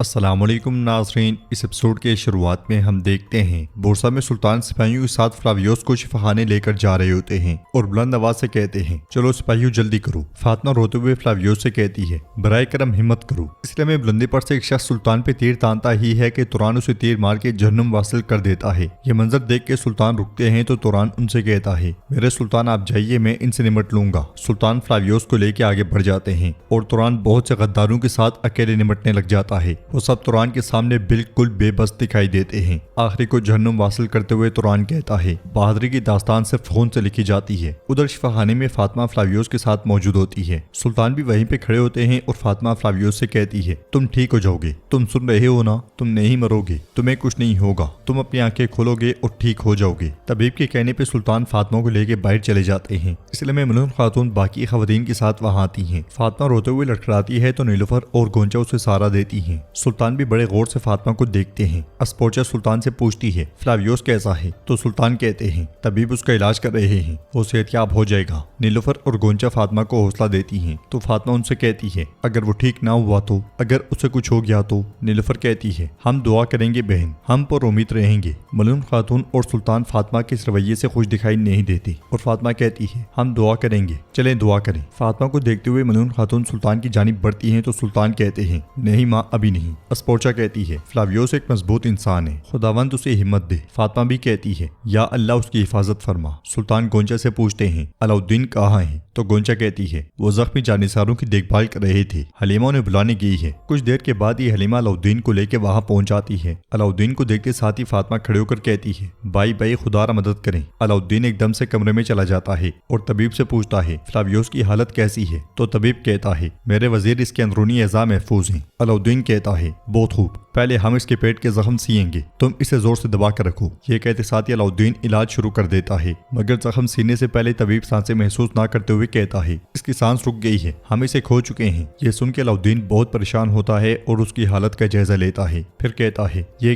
अस्सलाम वालेकुम नाज़रीन। इस एपिसोड के शुरुआत में हम देखते हैं बोरसा में सुल्तान सिपाहियों के साथ फ्लावियोस को शिफाखाने लेकर जा रहे होते हैं और बुलंद आवाज से कहते हैं, चलो सिपाहियों जल्दी करो। फातिमा रोते हुए फ्लावियोस से कहती है, बराए करम हिम्मत करो। इसलिए में बुलंदी पर से एक शख्स सुल्तान पे तीर तानता ही है कि तुरान उसे तीर मार के जहन्नुम वासिल कर देता है। ये मंजर देख के सुल्तान रुकते हैं तो तुरान उनसे कहता है, मेरे सुल्तान आप जाइए, मैं इनसे निमट लूंगा। सुल्तान फ्लावियोस को लेके आगे बढ़ जाते हैं और तुरान बहुत से गद्दारों के साथ अकेले निमटने लग जाता है। वो सब तुरान के सामने बिल्कुल बेबस दिखाई देते हैं। आखिरी को जहन्नुम वासिल करते हुए तुरान कहता है, बहादुरी की दास्तान सिर्फ खून से लिखी जाती है। उधर शिफाखाने में फातिमा फ्लावियोस के साथ मौजूद होती है। सुल्तान भी वहीं पे खड़े होते हैं और फातिमा फ्लावियोस से कहती है, तुम ठीक हो जाओगे, तुम सुन रहे हो ना, तुम नहीं मरोगे, तुम्हें कुछ नहीं होगा, तुम अपनी आंखें खोलोगे और ठीक हो जाओगे। तबीब के कहने पे सुल्तान फातिमा को लेके बाहर चले जाते हैं। इसलिए में मलून खातून बाकी खवातीन के साथ वहां आती हैं। फातिमा रोते हुए लड़खड़ाती है तो नीलुफर और गोंचा उसे सहारा देती हैं। सुल्तान भी बड़े गौर से फातिमा को देखते हैं। अस्पोचा सुल्तान से पूछती है, फ्लावियोस कैसा है? तो सुल्तान कहते हैं, तबीब उसका इलाज कर रहे हैं, वो सेहतयाब हो जाएगा। नीलुफर और गोंचा फातिमा को हौसला देती हैं तो फातिमा उनसे कहती है, अगर वो ठीक ना हुआ तो, अगर उसे कुछ हो गया तो? नीलुफर कहती है, हम दुआ करेंगे बहन, हम पर उम्मीद रहेंगे। मलून खातून और सुल्तान फातिमा के इस रवैये से खुश दिखाई नहीं देती और फातिमा कहती है, हम दुआ करेंगे, चलें दुआ करें। फातिमा को देखते हुए मलून खातून सुल्तान की जानिब बढ़ती हैं तो सुल्तान कहते हैं, नहीं माँ अभी नहीं। अस्पोचा कहती है, फ्लावियोस एक मजबूत इंसान है, खुदावंद उसे हिम्मत दे। फातिमा भी कहती है, या अल्लाह उसकी हिफाजत फरमा। सुल्तान गोंचा से पूछते हैं, अलाउद्दीन कहाँ है? तो गोंचा कहती है, वो जख्मी जानिसारों की देखभाल कर रहे थे, हलीमा उन्हें बुलाने गई है। कुछ देर के बाद ही हलीमा अलाउद्दीन को लेकर वहां पहुंच जाती है। अलाउद्दीन को देखते साथ ही फातिमा खड़े होकर कहती है, भाई भाई खुदा मदद करें। अलाउद्दीन एकदम से कमरे में चला जाता है और तबीब से पूछता है, फ्लावियोस की हालत कैसी है? तो तबीब कहता है, मेरे वजीर इसके अंदरूनी एज़ा महफूज हैं। अलाउद्दीन कहता है, बहुत खूब, पहले हम इसके पेट के जख्म सिएंगे, तुम इसे जोर से दबा कर रखो। ये कहते साथ ही अलाउद्दीन इलाज शुरू कर देता है, मगर जख्म सीने से पहले तबीब सांसें महसूस ना करते हुए कहता है, इसकी सांस रुक गई है, हम इसे खो चुके हैं। ये सुन के अलाउद्दीन बहुत परेशान होता है और उसकी हालत का जायजा लेता है। फिर कहता है, ये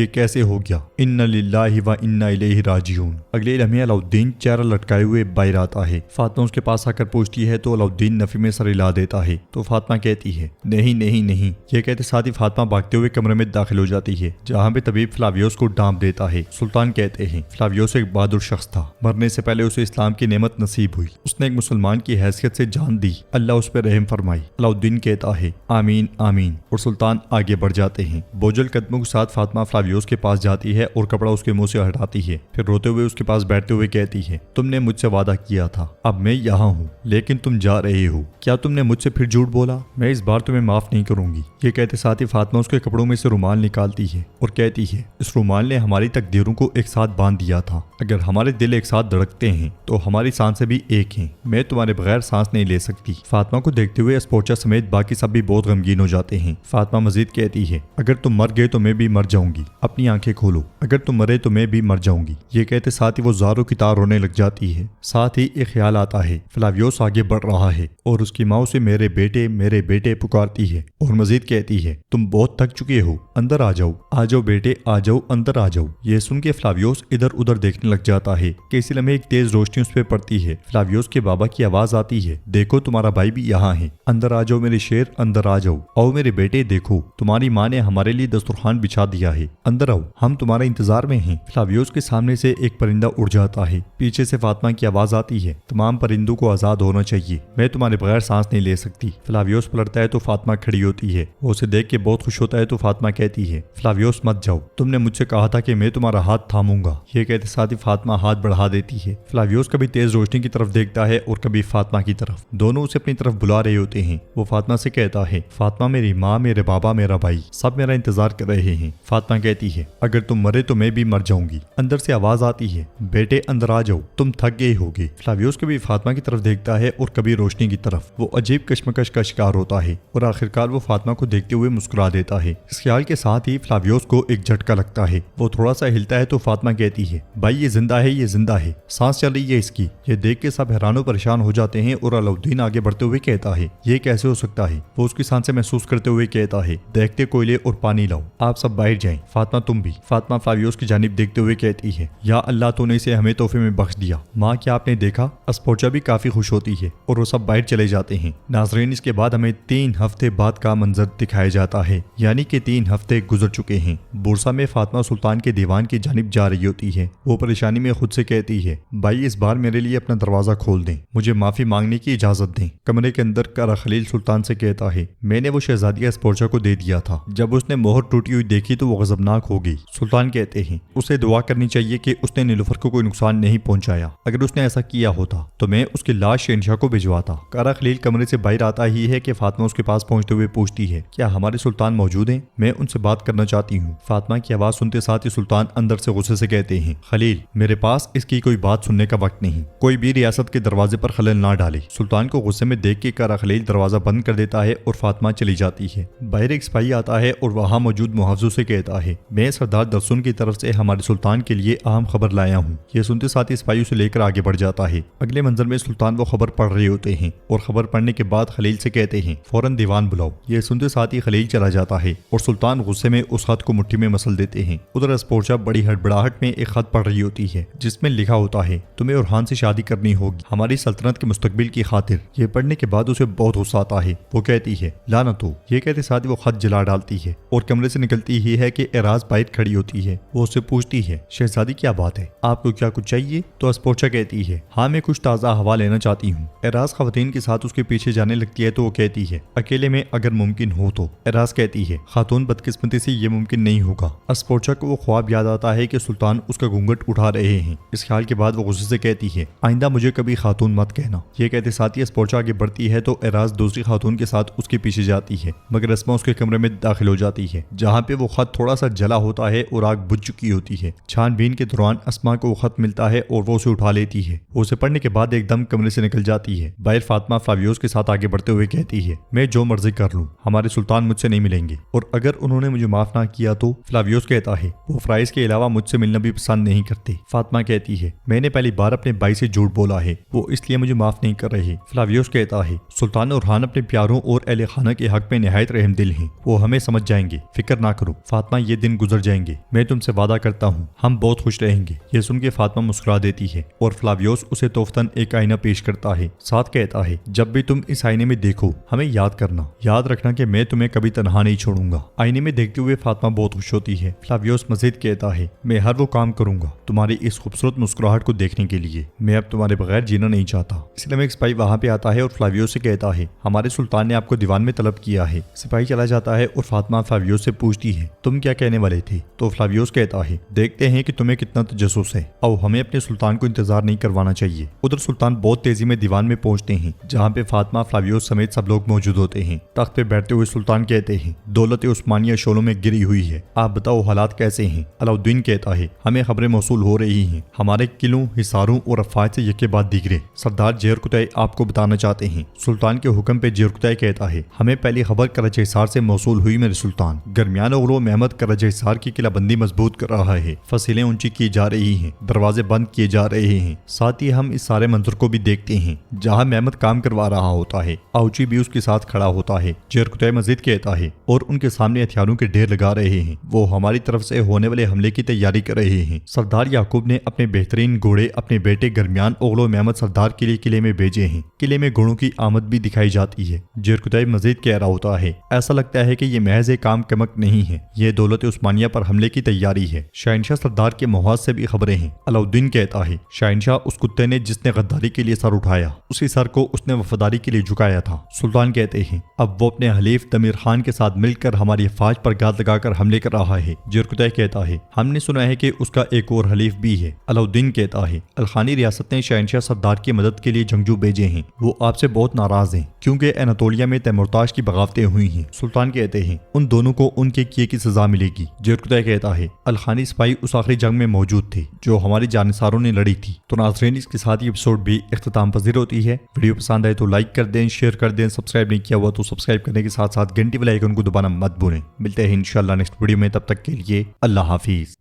कैसे हो गया? इन्ना लिल्लाहि व इन्ना इलैहि राजिऊन। अगले लम्हे अलाउद्दीन चेहरा लटकाए हुए बाहर आता है। फातिमा उसके पास आकर पूछती है तो अलाउद्दीन नफी में सर हिला देता है। तो फातिमा कहती है, नहीं नहीं नहीं। ये कहते साथ ही फातिमा भागते हुए कमरे में दाखिल हो जाती है, जहाँ पे तबीब फ्लावियोस को डांप देता है। सुल्तान कहते हैं, फ्लावियोस एक बहादुर शख्स था, मरने से पहले उसे इस्लाम की नेमत नसीब हुई, उसने एक मुसलमान की हैसियत से जान दी, अल्लाह उस पर रहम फरमाई। अलाउद्दीन कहता है, आमीन आमीन, और सुल्तान आगे बढ़ जाते हैं। बोझल कदमों के साथ फातिमा फ्लावियोस के पास जाती है और कपड़ा उसके मुंह से हटाती है। फिर रोते हुए उसके पास बैठते हुए कहती है, तुमने मुझसे वादा किया था, अब मैं यहाँ हूँ, लेकिन तुम जा रहे हो, क्या तुमने मुझसे फिर झूठ बोला? मैं इस बार तुम्हें माफ नहीं करूंगी। ये कहते साथ ही फातिमा उसके कपड़ों में से रुमाल निकालती है और कहती है, इस रुमाल ने हमारी तकदीरों को एक साथ बांध दिया था, अगर हमारे दिल एक साथ धड़कते हैं तो हमारी सांसें भी एक हैं, मैं तुम्हारे बगैर सांस नहीं ले सकती। फातिमा को देखते हुए अस्पोचा समेत बाकी सब भी बहुत गमगीन हो जाते हैं। फातिमा मजीद कहती है, अगर तुम मर गए तो मैं भी मर जाऊंगी, अपनी आंखें खोलो, अगर तुम मरे तो मैं भी मर जाऊंगी। ये कहते साथ ही वो ज़ारों की तार रोने लग जाती है। साथ ही एक ख्याल आता है, फ्लावियोस आगे बढ़ रहा है और उसकी माँ उसे मेरे बेटे पुकारती है और मजीद कहती है, तुम बहुत थक चुके हो, अंदर आ जाओ बेटे, आ जाओ, अंदर आ जाओ। ये सुन के फ्लावियोस इधर उधर देखने लग जाता है कि इसी लम्हे एक तेज रोशनी उस पर पड़ती है। फ्लावियोस के बाबा की आवाज आती है, देखो तुम्हारा भाई भी यहाँ है, अंदर आ जाओ मेरे शेर, अंदर आ जाओ। आओ मेरे बेटे, देखो तुम्हारी माँ ने हमारे लिए दस्तरखान बिछा दिया है, अंदर आओ, हम तुम्हारे इंतजार में हैं। फ्लावियोस के सामने से एक परिंदा उड़ जाता है। पीछे से फातिमा की आवाज आती है, तमाम परिंदों को आजाद होना चाहिए, मैं तुम्हारे बगैर सांस नहीं ले सकती। फ्लावियोस पलटता है तो फातिमा खड़ी होती है। वो उसे देख के बहुत खुश होता है तो फातिमा कहती है, फ्लावियोस मत जाओ, तुमने मुझसे कहा था कि मैं तुम्हारा हाथ थामूंगा। ये कहते साथ ही फातिमा हाथ बढ़ा देती है। फ्लावियोस कभी तेज रोशनी की तरफ देखता है और कभी फातिमा की तरफ, दोनों उसे अपनी तरफ बुला रहे होते हैं। वो फातिमा से कहता है, फातिमा मेरी माँ, मेरे बाबा, मेरा भाई सब मेरा इंतजार कर रहे हैं। फातिमा कहती है, अगर तुम मरे तो मैं भी मर जाऊंगी। अंदर से आवाज आती है, बेटे अंदर आ जाओ, तुम थक गए होगे। फ्लावियोस कभी फातिमा की तरफ देखता है और कभी रोशनी की तरफ। वो अजीब कश्मकश का शिकार होता है और आखिरकार वो फातिमा को देखते हुए मुस्कुरा देता है। इस ख्याल के साथ ही फ्लावियोस को एक झटका लगता है। वो थोड़ा सा हिलता है तो फातिमा कहती है, भाई ये जिंदा है, ये जिंदा है, सांस चल रही है इसकी। ये देख के सब हैरानो परेशान हो जाते हैं और अलाउद्दीन आगे बढ़ते हुए कहता है, ये कैसे हो सकता है? वो उसकी सांसें महसूस करते हुए कहता है, देखते कोयले और पानी लाओ, आप सब बाहर जाएं, फातिमा तुम भी। फातिमा फ्लावियोस की जानिब देखते हुए कहती है, या अल्लाह तूने इसे हमें तोहफे में बख्श दिया। माँ क्या आपने देखा? अस्पोचा भी काफी खुश होती है और वो सब बाहर चले जाते हैं। नाजरीन, इसके बाद हमें 3 हफ्ते बाद का मंजर दिखाया जाता है, यानी कि के 3 हफ्ते गुजर चुके हैं। बोरसा में फातिमा सुल्तान के दीवान की जानिब जा रही होती है। वो परेशानी में खुद से कहती है, भाई इस बार मेरे लिए अपना दरवाजा खोल दें, मुझे माफी मांगने की इजाजत दें। कमरे के अंदर कारा खलील सुल्तान से कहता है, मैंने वो शहजादिया स्पोर्चा को दे दिया था। जब उसने मोहर टूटी हुई देखी तो वो गजबनाक हो गई। सुल्तान कहते हैं, उसे दुआ करनी चाहिए कि उसने नीलुफर को कोई नुकसान नहीं पहुंचाया। अगर उसने ऐसा किया होता तो मैं उसकी लाश शहंशाह को भिजवाता। कारा खलील कमरे से बाहर आता ही है कि फातिमा उसके पास पहुंचते हुए पूछती है, क्या हमारे सुल्तान मौजूद हैं? मैं उनसे बात करना चाहती हूँ। फातिमा की आवाज सुनते साथ ही सुल्तान अंदर से गुस्से से कहते हैं, खलील मेरे पास इसकी कोई बात सुनने का वक्त नहीं, कोई भी रियासत के दरवाजे पर खलल ना डाले। सुल्तान को गुस्से में देख के कारा खलील दरवाजा बंद कर देता है और फातिमा चली जाती है। बाहर एक सिपाही आता है और वहाँ मौजूद मुहावजों से कहता है, मैं सरदार दरसुन की तरफ से हमारे सुल्तान के लिए अहम खबर लाया हूँ। ये सुनते साथ ही सिपाही उसे लेकर आगे बढ़ जाता है। अगले मंजर में सुल्तान वो खबर पढ़ रहे होते हैं और खबर पढ़ने के बाद खलील से कहते हैं, फौरन दीवान बुलाओ। ये सुनते साथ ही खलील चला जाता है और सुल्तान गुस्से में उस खत को मुट्ठी में मसल देते हैं। उधर स्पोर्चा बड़ी हड़बड़ाहट में एक खत पढ़ रही होती है जिसमें लिखा होता है, तुम्हें उरहान से शादी करनी होगी हमारी सल्तनत के मुस्तकबिल की खातिर। ये पढ़ने के बाद उसे बहुत गुस्सा आता है। वो कहती है, लानत हो। ये कहते साथ ही वो खत जला डालती है और कमरे से निकलती ही है कि एराज बाहर खड़ी होती है। वो उससे पूछती है, शहजादी क्या बात है, आपको क्या कुछ चाहिए? तो स्पोर्चा कहती है, हाँ मैं कुछ ताज़ा हवा लेना चाहती हूँ। एराज खवातीन के साथ उसके पीछे जाने लगती है तो वो कहती है, अकेले में अगर मुमकिन हो तो। एराज कहती है, खातून बदकिस्मती से ये मुमकिन नहीं होगा। स्पोर्चा को वो ख्वाब याद आता है कि सुल्तान उसका घूंघट उठा रहे हैं। इस ख्याल के बाद वो गुस्से से कहती है, आइंदा मुझे कभी खातून मत कहना। ये कहते साथ ही स्पोर्चा आगे बढ़ती है तो एराज दूसरी खातून के साथ उसके पीछे जाती है, मगर अस्मा उसके कमरे में दाखिल हो जाती है जहाँ पे वो खत थोड़ा सा जला होता है और आग बुझ चुकी होती है। छानबीन के दौरान अस्मा को वो खत मिलता है और वो उसे उठा लेती है। वो उसे पढ़ने के बाद एकदम कमरे से निकल जाती है। बाहर फातिमा फ्लावियोस के साथ आगे बढ़ते हुए कहती है, मैं जो मर्जी कर लूँ हमारे सुल्तान मुझसे नहीं मिलेंगे और अगर उन्होंने मुझे माफ ना किया तो। फ्लावियोस कहता है, वो फ्राइज के अलावा मुझसे मिलना भी पसंद नहीं करते। फातिमा कहती है, मैंने पहली बार अपने भाई से झूठ बोला है, वो इसलिए मुझे माफ नहीं कर रहे। फ्लावियोस कहता है, सुल्तान उरहान अपने प्यारों और अहले खाना के हक में निहायत रहमदिल हैं, वो हमें समझ जाएंगे, फिक्र ना करो। फातिमा, ये दिन गुजर जाएंगे, मैं तुमसे वादा करता हूँ हम बहुत खुश रहेंगे। ये सुन के फातिमा मुस्कुरा देती है और फ्लावियोस उसे तोहफतन एक आईना पेश करता है। साथ कहता है, जब भी तुम इस आईने में देखो हमें याद करना, याद रखना कि मैं तुम्हें कभी तन्हा नहीं छोड़ूंगा। आईने में देखते हुए फातिमा बहुत खुश होती है। फ्लावियोस मजीद कहता है, मैं हर वो काम करूंगा तुम्हारी इस खूबसूरत मुस्कुराहट को देखने के लिए, मैं अब तुम्हारे बगैर जीना नहीं चाहता। इसलिए में एक सिपाही वहां पे आता है और फ्लावियोस से कहता है, हमारे सुल्तान ने आपको दीवान में तलब किया है। सिपाही चला जाता है और फातिमा फ्लावियोस से पूछती है, तुम क्या कहने वाले थे? तो फ्लावियोस कहता है, देखते हैं कि तुम्हें कितना तजस्सुस है, अब हमें अपने सुल्तान को इंतजार नहीं करवाना चाहिए। उधर सुल्तान बहुत तेजी में दीवान में पहुंचते हैं जहाँ पे फातिमा फ्लावियोस समेत सब लोग मौजूद होते हैं। तख्त पे बैठते हुए सुल्तान कहते हैं, दौलत उस्मानिया शोलों में गिरी हुई है, आप बताओ हालात कैसे हैं? अलाउद्दीन कहता है, हमें खबरें मौसूल हो रही हैं, हमारे किलों, हिसारों और अफवाज से यके बाद दीगरे सरदार जेरकुतय आपको बताना चाहते हैं। सुल्तान के हुक्म पे जेरकुतय कहता है, हमें पहली खबर कराची हिसार से मौसूल हुई मेरे सुल्तान। दरमियान उग्रो महमद कराची हिसार की किलाबंदी मजबूत कर रहा है, फसीलें ऊंची की जा रही हैं, दरवाजे बंद किए जा रहे हैं। साथ ही हम इस सारे मंजर को भी देखते हैं जहाँ महमद काम करवा रहा होता है, आउची भी उसके साथ खड़ा होता है। जेरकुतय मजीद कहता है, और उनके सामने हथियारों के ढेर लगा रहे हैं, वो हमारी तरफ से होने वाले हमले की तैयारी कर रहे हैं। सरदार याकूब ने अपने बेहतरीन घोड़े अपने बेटे गरमियान ओगलो महमद सरदार के लिए किले में भेजे हैं, किले में घोड़ों की आमद भी दिखाई जाती है। जेरकुतय मजीद कह रहा होता है, ऐसा लगता है कि ये महज एक काम कमक नहीं है, ये दौलत उस्मानिया पर हमले की तैयारी है। शहनशाह सरदार के मुहाज से भी खबरें हैं। अलाउद्दीन कहता है, शहनशाह उस कुत्ते ने जिसने गद्दारी के लिए सर उठाया, उसी सर को उसने वफादारी के लिए झुकाया था। सुल्तान कहते हैं, अब वो अपने हलीफ दमीर खान के साथ मिलकर हमारी फौज पर गाद लगाकर हमले कर रहा है। जेरकुतय कहता है, हमने सुना है कि उसका एक और हलीफ भी है। अलाउद्दीन कहता है, अलखानी रियासत ने शहनशाह सरदार की मदद के लिए जंगजू भेजे हैं, वो आपसे बहुत नाराज हैं क्योंकि एनातोलिया में तैमुरताश की बगावतें हुई हैं। सुल्तान कहते हैं, उन दोनों को उनके किए की सजा मिलेगी। जेरकुतय कहता है, अलखानी सिपाही उस आखिरी जंग में मौजूद थे जो हमारी जानिसारों ने लड़ी थी। तो नाज़रीन, इसके साथ ही एपिसोड भी इख्तिताम पजीर होती है। वीडियो पसंद आए तो लाइक कर दें, शेयर कर दें, सब्सक्राइब नहीं किया हुआ तो सब्सक्राइब करने के साथ साथ घंटी वाले आइकन को दबाना मत भूलें। मिलते हैं इंशाल्लाह नेक्स्ट वीडियो में, तब तक के लिए अल्लाह हाफिज।